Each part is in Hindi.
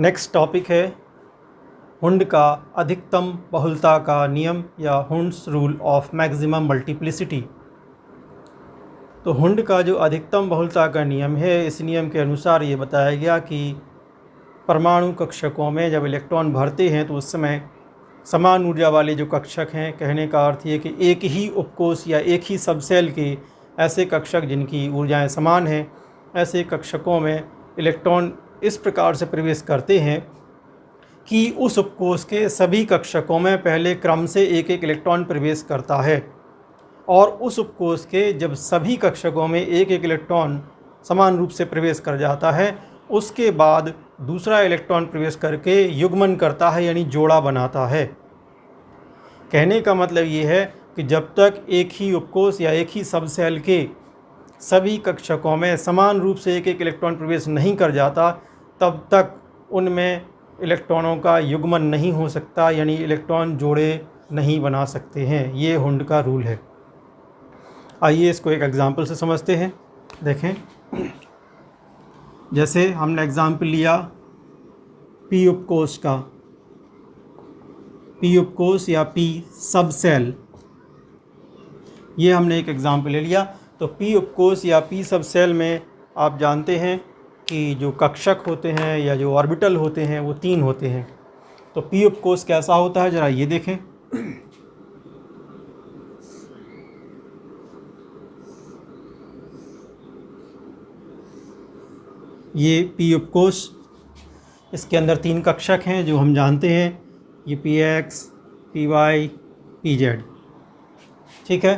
नेक्स्ट टॉपिक है हुंड का अधिकतम बहुलता का नियम या Hund's rule of maximum multiplicity. तो हुंड का जो अधिकतम बहुलता का नियम है, इस नियम के अनुसार ये बताया गया कि परमाणु कक्षकों में जब इलेक्ट्रॉन भरते हैं तो उस समय समान ऊर्जा वाले जो कक्षक हैं, कहने का अर्थ ये कि एक ही उपकोष या एक ही सबसेल के ऐसे कक्षक जिनकी ऊर्जाएं समान हैं, ऐसे कक्षकों में इलेक्ट्रॉन इस प्रकार से प्रवेश करते हैं कि उस उपकोष के सभी कक्षकों में पहले क्रम से एक एक इलेक्ट्रॉन प्रवेश करता है और उस उपकोष के जब सभी कक्षकों में एक एक इलेक्ट्रॉन समान रूप से प्रवेश कर जाता है, उसके बाद दूसरा इलेक्ट्रॉन प्रवेश करके युग्मन करता है, यानी जोड़ा बनाता है। कहने का मतलब ये है कि जब तक एक ही उपकोष या एक ही सबसेल के सभी कक्षकों में समान रूप से एक एक इलेक्ट्रॉन प्रवेश नहीं कर जाता, तब तक उनमें इलेक्ट्रॉनों का युग्मन नहीं हो सकता, यानी इलेक्ट्रॉन जोड़े नहीं बना सकते हैं। ये हुंड का रूल है। आइए इसको एक एग्जाम्पल से समझते हैं। देखें, जैसे हमने एग्जाम्पल लिया पी उपकोष का, पी उपकोष या पी सबसेल, ये हमने एक एग्जाम्पल ले लिया। तो पी उपकोष या पी सबसेल में आप जानते हैं कि जो कक्षक होते हैं या जो ऑर्बिटल होते हैं वो 3 होते हैं। तो पी उपकोष कैसा होता है, ज़रा ये देखें। ये पी उपकोष, इसके अंदर 3 कक्षक हैं जो हम जानते हैं, ये P X, P Y, P Z. ठीक है,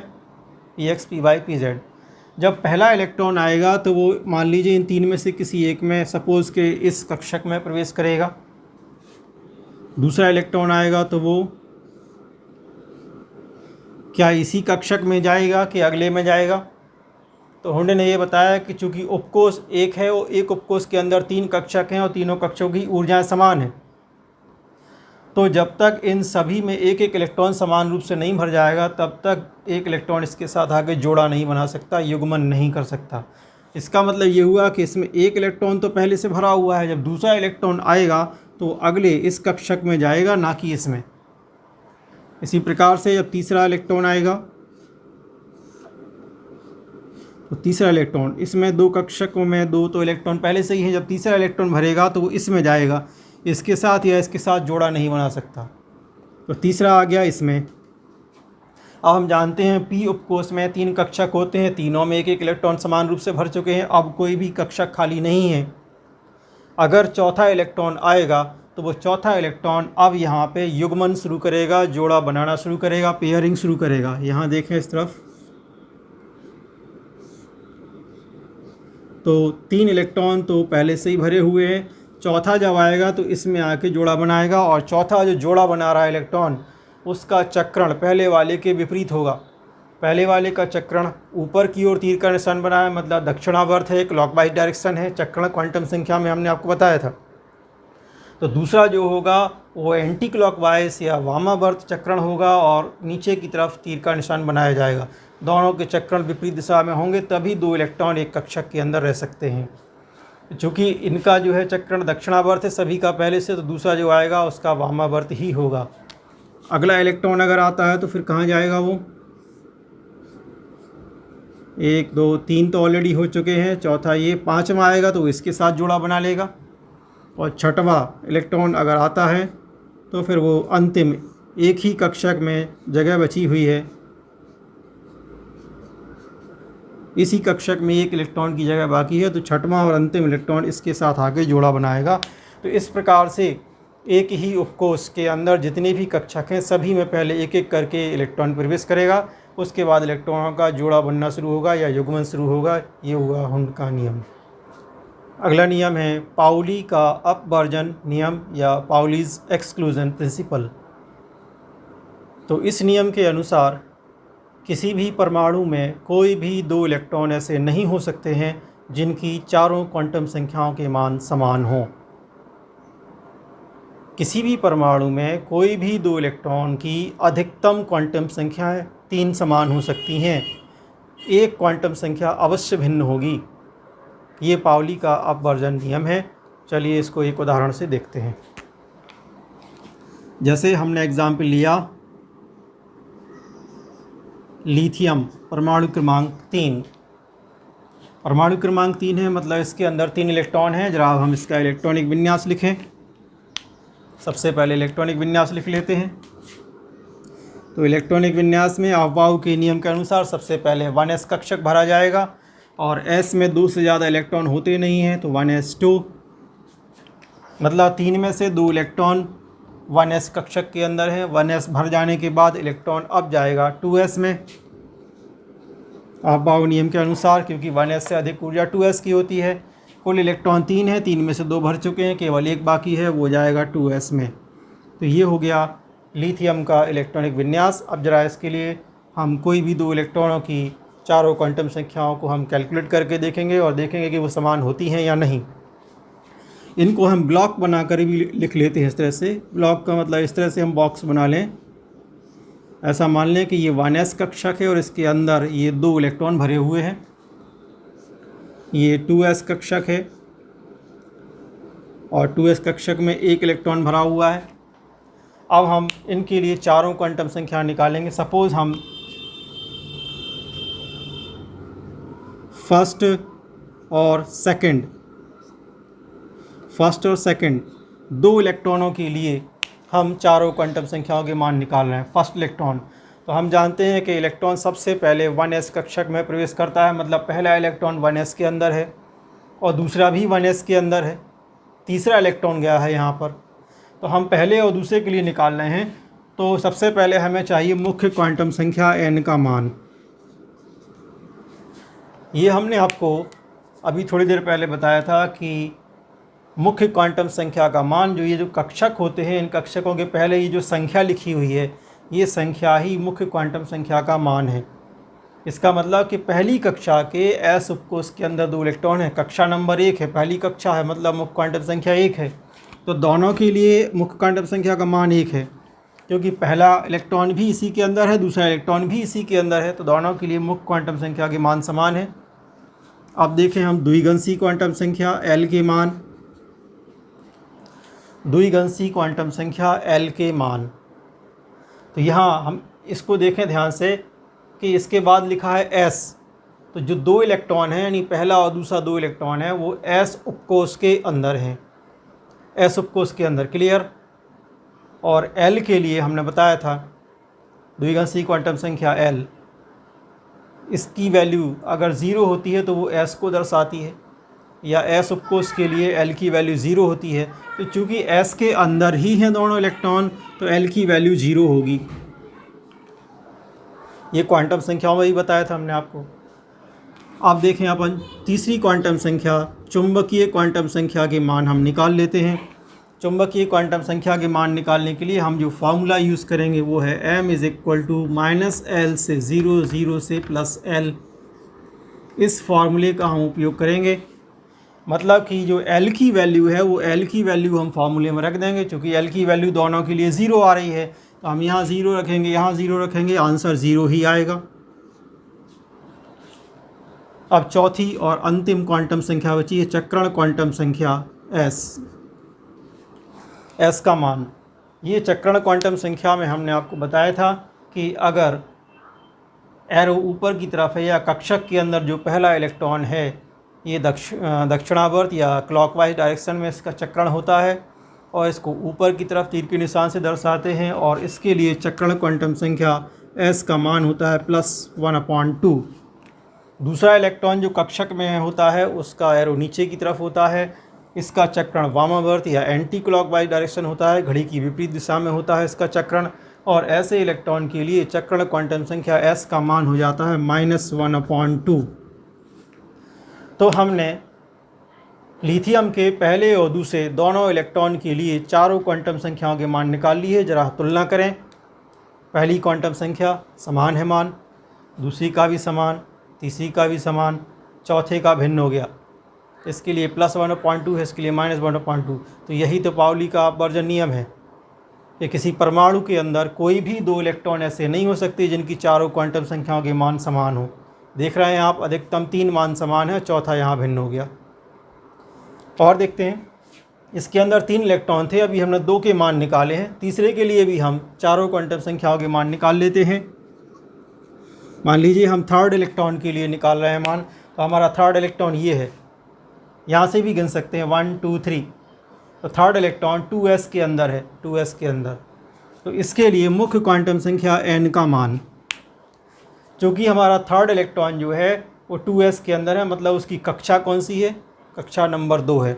P X, P Y, P Z. जब पहला इलेक्ट्रॉन आएगा तो वो मान लीजिए इन 3 में से किसी एक में, सपोज़ के इस कक्षक में प्रवेश करेगा। दूसरा इलेक्ट्रॉन आएगा तो वो क्या इसी कक्षक में जाएगा कि अगले में जाएगा? तो हुंड ने ये बताया कि चूँकि उपकोष एक है और एक उपकोष के अंदर 3 कक्षक हैं और तीनों कक्षकों की ऊर्जाएं समान हैं, तो जब तक इन सभी में एक एक इलेक्ट्रॉन समान रूप से नहीं भर जाएगा, तब तक एक इलेक्ट्रॉन इसके साथ आगे जोड़ा नहीं बना सकता, युग्मन नहीं कर सकता। इसका मतलब ये हुआ कि इसमें एक इलेक्ट्रॉन तो पहले से भरा हुआ है, जब दूसरा इलेक्ट्रॉन आएगा तो अगले इस कक्षक में जाएगा, ना कि इसमें। इसी प्रकार से जब तीसरा इलेक्ट्रॉन आएगा तो तीसरा इलेक्ट्रॉन, इसमें 2 कक्षकों में 2 तो इलेक्ट्रॉन पहले से ही हैं, जब तीसरा इलेक्ट्रॉन भरेगा तो वो इसमें जाएगा, इसके साथ या इसके साथ जोड़ा नहीं बना सकता। तो तीसरा आ गया इसमें। अब हम जानते हैं पी उपकोष में 3 कक्षक होते हैं, तीनों में एक एक इलेक्ट्रॉन समान रूप से भर चुके हैं, अब कोई भी कक्षक खाली नहीं है। अगर चौथा इलेक्ट्रॉन आएगा तो वो चौथा इलेक्ट्रॉन अब यहाँ पे युग्मन शुरू करेगा, जोड़ा बनाना शुरू करेगा, पेयरिंग शुरू करेगा। यहाँ देखें इस तरफ, तो 3 इलेक्ट्रॉन तो पहले से ही भरे हुए हैं, चौथा जब आएगा तो इसमें आके जोड़ा बनाएगा और चौथा जो जोड़ा बना रहा है इलेक्ट्रॉन, उसका चक्रण पहले वाले के विपरीत होगा। पहले वाले का चक्रण ऊपर की ओर तीर का निशान बनाया, मतलब दक्षिणावर्त है, क्लॉकवाइज डायरेक्शन है, चक्रण क्वांटम संख्या में हमने आपको बताया था। तो दूसरा जो होगा वो एंटी क्लॉकवाइज या वामावर्त चक्रण होगा और नीचे की तरफ तीर का निशान बनाया जाएगा। दोनों के चक्रण विपरीत दिशा में होंगे, तभी 2 इलेक्ट्रॉन एक कक्षक के अंदर रह सकते हैं। चूँकि इनका जो है चक्रण दक्षिणावर्त है सभी का पहले से, तो दूसरा जो आएगा उसका वामावर्त ही होगा। अगला इलेक्ट्रॉन अगर आता है तो फिर कहाँ जाएगा वो? 1 2 3 तो ऑलरेडी हो चुके हैं, चौथा ये, 5वां आएगा तो इसके साथ जोड़ा बना लेगा और 6वां इलेक्ट्रॉन अगर आता है तो फिर वो अंतिम एक ही कक्षक में जगह बची हुई है, इसी कक्षक में एक इलेक्ट्रॉन की जगह बाकी है, तो 6वां और अंतिम इलेक्ट्रॉन इसके साथ आगे जोड़ा बनाएगा। तो इस प्रकार से एक ही उपकोष के अंदर जितने भी कक्षक हैं सभी में पहले एक एक करके इलेक्ट्रॉन प्रवेश करेगा, उसके बाद इलेक्ट्रॉनों का जोड़ा बनना शुरू होगा या युग्मन शुरू होगा। ये हुआ हुंड का नियम। अगला नियम है पाउली का अपवर्जन नियम या पाउलीज एक्सक्लूजन प्रिंसिपल। तो इस नियम के अनुसार किसी भी परमाणु में कोई भी 2 इलेक्ट्रॉन ऐसे नहीं हो सकते हैं जिनकी चारों क्वांटम संख्याओं के मान समान हों। किसी भी परमाणु में कोई भी 2 इलेक्ट्रॉन की अधिकतम क्वांटम संख्याएं 3 समान हो सकती हैं, एक क्वांटम संख्या अवश्य भिन्न होगी। ये पाउली का अपवर्जन नियम है। चलिए इसको एक उदाहरण से देखते हैं। जैसे हमने एग्जाम्पल लिया लिथियम परमाणु क्रमांक 3। परमाणु क्रमांक 3 है, मतलब इसके अंदर 3 इलेक्ट्रॉन हैं। जरा हम इसका इलेक्ट्रॉनिक विन्यास लिखें। सबसे पहले इलेक्ट्रॉनिक विन्यास लिख लेते हैं। तो इलेक्ट्रॉनिक विन्यास में अफबाउ के नियम के अनुसार सबसे पहले 1s कक्षक भरा जाएगा और s में 2 से ज़्यादा इलेक्ट्रॉन होते नहीं हैं, तो 1s2, मतलब 3 में से 2 इलेक्ट्रॉन 1s कक्षक के अंदर है। 1s भर जाने के बाद इलेक्ट्रॉन अब जाएगा 2s में अफबाउ नियम के अनुसार, क्योंकि 1s से अधिक ऊर्जा 2s की होती है। कुल इलेक्ट्रॉन 3 है, 3 में से 2 भर चुके हैं, केवल 1 बाकी है, वो जाएगा 2s में। तो ये हो गया लिथियम का इलेक्ट्रॉनिक विन्यास। अब जरा इसके लिए हम कोई भी 2 इलेक्ट्रॉनों की चारों क्वांटम संख्याओं को हम कैलकुलेट करके देखेंगे और देखेंगे कि वो समान होती हैं या नहीं। इनको हम ब्लॉक बनाकर भी लिख लेते हैं इस तरह से। ब्लॉक का मतलब इस तरह से हम बॉक्स बना लें। ऐसा मान लें कि ये 1s कक्षक है और इसके अंदर ये 2 इलेक्ट्रॉन भरे हुए हैं। ये 2s कक्षक है और 2s कक्षक में 1 इलेक्ट्रॉन भरा हुआ है। अब हम इनके लिए चारों क्वांटम संख्या निकालेंगे। सपोज़ हम फर्स्ट और सेकंड 2 इलेक्ट्रॉनों के लिए हम चारों क्वांटम संख्याओं के मान निकाल रहे हैं। फर्स्ट इलेक्ट्रॉन, तो हम जानते हैं कि इलेक्ट्रॉन सबसे पहले 1s कक्षक में प्रवेश करता है, मतलब पहला इलेक्ट्रॉन 1s के अंदर है और दूसरा भी 1s के अंदर है। तीसरा इलेक्ट्रॉन गया है यहाँ पर। तो हम पहले और दूसरे के लिए निकाल रहे हैं। तो सबसे पहले हमें चाहिए मुख्य क्वांटम संख्या n का मान। ये हमने आपको अभी थोड़ी देर पहले बताया था कि मुख्य क्वांटम संख्या का मान, जो ये जो कक्षक होते हैं, इन कक्षकों के पहले ये जो संख्या लिखी हुई है, ये संख्या ही मुख्य क्वांटम संख्या का मान है। इसका मतलब कि पहली कक्षा के s उपकोष के अंदर 2 इलेक्ट्रॉन है। कक्षा नंबर 1 है, पहली कक्षा है, मतलब मुख्य क्वांटम संख्या 1 है। तो दोनों के लिए मुख्य क्वांटम संख्या का मान 1 है, क्योंकि पहला इलेक्ट्रॉन भी इसी के अंदर है, दूसरा इलेक्ट्रॉन भी इसी के अंदर है। तो दोनों के लिए मुख्य क्वांटम संख्या के मान समान है। अब देखें हम द्विगंशी क्वांटम संख्या L के मान। द्विगंशी क्वांटम संख्या L के मान, तो यहाँ हम इसको देखें ध्यान से कि इसके बाद लिखा है S। तो जो 2 इलेक्ट्रॉन हैं, यानी पहला और दूसरा 2 इलेक्ट्रॉन है, वो S उपकोष के अंदर हैं, S उपकोष के अंदर। क्लियर। और L के लिए हमने बताया था द्विगंशी क्वांटम संख्या L, इसकी वैल्यू अगर 0 होती है तो वो S को दर्शाती है, या S उपकोष के लिए L की वैल्यू 0 होती है। तो चूँकि S के अंदर ही हैं दोनों इलेक्ट्रॉन, तो L की वैल्यू 0 होगी। ये क्वांटम संख्याओं में ही बताया था हमने आपको। आप देखें अपन तीसरी क्वांटम संख्या चुंबकीय क्वांटम संख्या के मान हम निकाल लेते हैं। चुंबकीय क्वांटम संख्या के मान निकालने के लिए हम जो फार्मूला यूज़ करेंगे वो है m = -L से 0, 0 से +L। इस फार्मूले का हम उपयोग करेंगे। मतलब कि जो L की वैल्यू है, वो L की वैल्यू हम फार्मूले में रख देंगे। क्योंकि L की वैल्यू दोनों के लिए 0 आ रही है, तो हम यहाँ 0 रखेंगे, यहाँ 0 रखेंगे, आंसर 0 ही आएगा। अब चौथी और अंतिम क्वांटम संख्या बची है चक्रण क्वांटम संख्या S का मान। ये चक्रण क्वांटम संख्या में हमने आपको बताया था कि अगर एरो ऊपर की तरफ है या कक्षक के अंदर जो पहला इलेक्ट्रॉन है, ये दक्षिणावर्त या क्लॉकवाइज डायरेक्शन में इसका चक्रण होता है और इसको ऊपर की तरफ तीर के निशान से दर्शाते हैं, और इसके लिए चक्रण क्वांटम संख्या S का मान होता है +1/2। दूसरा इलेक्ट्रॉन जो कक्षक में होता है उसका एरो नीचे की तरफ होता है, इसका चक्रण वामावर्त या एंटी क्लॉकवाइज डायरेक्शन होता है, घड़ी की विपरीत दिशा में होता है इसका चक्रण। और ऐसे इलेक्ट्रॉन के लिए चक्रण क्वांटम संख्या S का मान हो जाता है -1/2। तो हमने लिथियम के पहले और दूसरे दोनों इलेक्ट्रॉन के लिए चारों क्वांटम संख्याओं के मान निकाल लिए। जरा तुलना करें। पहली क्वांटम संख्या समान है मान, दूसरी का भी समान, तीसरी का भी समान, चौथे का भिन्न हो गया। इसके लिए +1/2 है, इसके लिए -1/2। तो यही तो पाउली का अपवर्जन नियम है कि किसी परमाणु के अंदर कोई भी 2 इलेक्ट्रॉन ऐसे नहीं हो सकते जिनकी चारों क्वांटम संख्याओं के मान समान हो। देख रहे हैं आप, अधिकतम 3 मान समान है, चौथा यहाँ भिन्न हो गया। और देखते हैं इसके अंदर 3 इलेक्ट्रॉन थे, अभी हमने 2 के मान निकाले हैं। तीसरे के लिए भी हम चारों क्वांटम संख्याओं के मान निकाल लेते हैं। मान लीजिए हम थर्ड इलेक्ट्रॉन के लिए निकाल रहे हैं मान, तो हमारा थर्ड इलेक्ट्रॉन ये है, यहाँ से भी गिन सकते हैं 1 2 3। तो थर्ड इलेक्ट्रॉन 2s के अंदर है, 2s के अंदर। तो इसके लिए मुख्य क्वांटम संख्या n का मान, चूँकि हमारा थर्ड इलेक्ट्रॉन जो है वो 2s के अंदर है, मतलब उसकी कक्षा कौन सी है, कक्षा नंबर 2 है।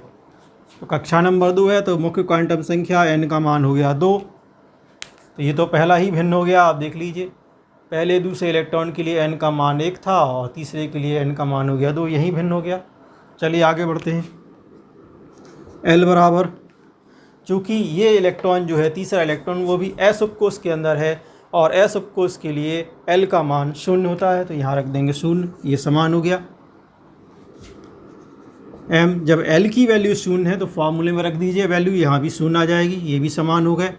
तो कक्षा नंबर 2 है तो मुख्य क्वांटम संख्या n का मान हो गया 2। तो ये तो पहला ही भिन्न हो गया, आप देख लीजिए। पहले दूसरे इलेक्ट्रॉन के लिए n का मान 1 था और तीसरे के लिए n का मान हो गया 2, यही भिन्न हो गया। चलिए आगे बढ़ते हैं। L बराबर, चूँकि ये इलेक्ट्रॉन जो है तीसरा इलेक्ट्रॉन वो भी s उपकोष के अंदर है और s उपकोष के लिए L का मान 0 होता है, तो यहाँ रख देंगे 0, ये समान हो गया। m, जब L की वैल्यू 0 है तो फॉर्मूले में रख दीजिए वैल्यू, यहाँ भी 0 आ जाएगी, ये भी समान हो गए।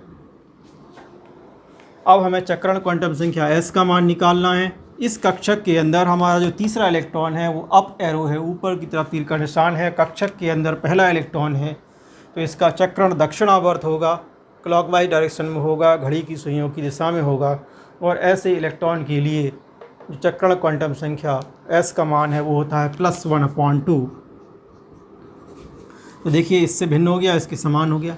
अब हमें चक्रण क्वांटम संख्या s का मान निकालना है। इस कक्षक के अंदर हमारा जो तीसरा इलेक्ट्रॉन है वो अप एरो है, ऊपर की तरफ तीर का निशान है। कक्षक के अंदर पहला इलेक्ट्रॉन है तो इसका चक्रण दक्षिणावर्त होगा, क्लॉकवाइज डायरेक्शन में होगा, घड़ी की सुइयों की दिशा में होगा। और ऐसे इलेक्ट्रॉन के लिए जो चक्रण क्वांटम संख्या s का मान है वो होता है +1/2। तो देखिए इससे भिन्न हो गया, इसके समान हो गया।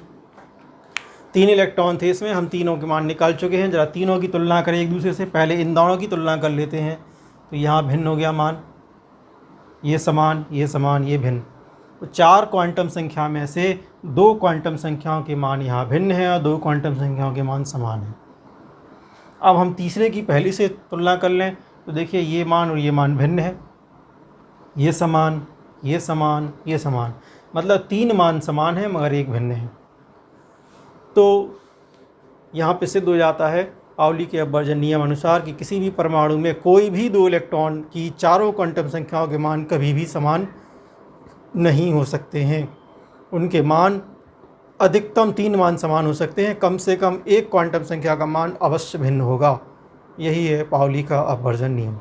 3 इलेक्ट्रॉन थे इसमें, हम तीनों के मान निकाल चुके हैं। ज़रा तीनों की तुलना करें एक दूसरे से, पहले इन दोनों की तुलना कर लेते हैं। तो यहाँ भिन्न हो गया मान, ये समान, ये समान, ये भिन्न। तो 4 क्वांटम संख्या में से 2 क्वांटम संख्याओं के मान यहाँ भिन्न हैं और 2 क्वांटम संख्याओं के मान समान हैं। अब हम तीसरे की पहली से तुलना कर लें तो देखिए ये मान और ये मान भिन्न है, ये समान, ये समान, ये समान, मतलब 3 मान समान हैं मगर एक भिन्न है। तो यहाँ पे सिद्ध हो जाता है पाउली के अपवर्जन नियम अनुसार कि किसी भी परमाणु में कोई भी 2 इलेक्ट्रॉन की चारों क्वांटम संख्याओं के मान कभी भी समान नहीं हो सकते हैं। उनके मान अधिकतम 3 मान समान हो सकते हैं, कम से कम एक क्वांटम संख्या का मान अवश्य भिन्न होगा। यही है पाउली का अपवर्जन नियम।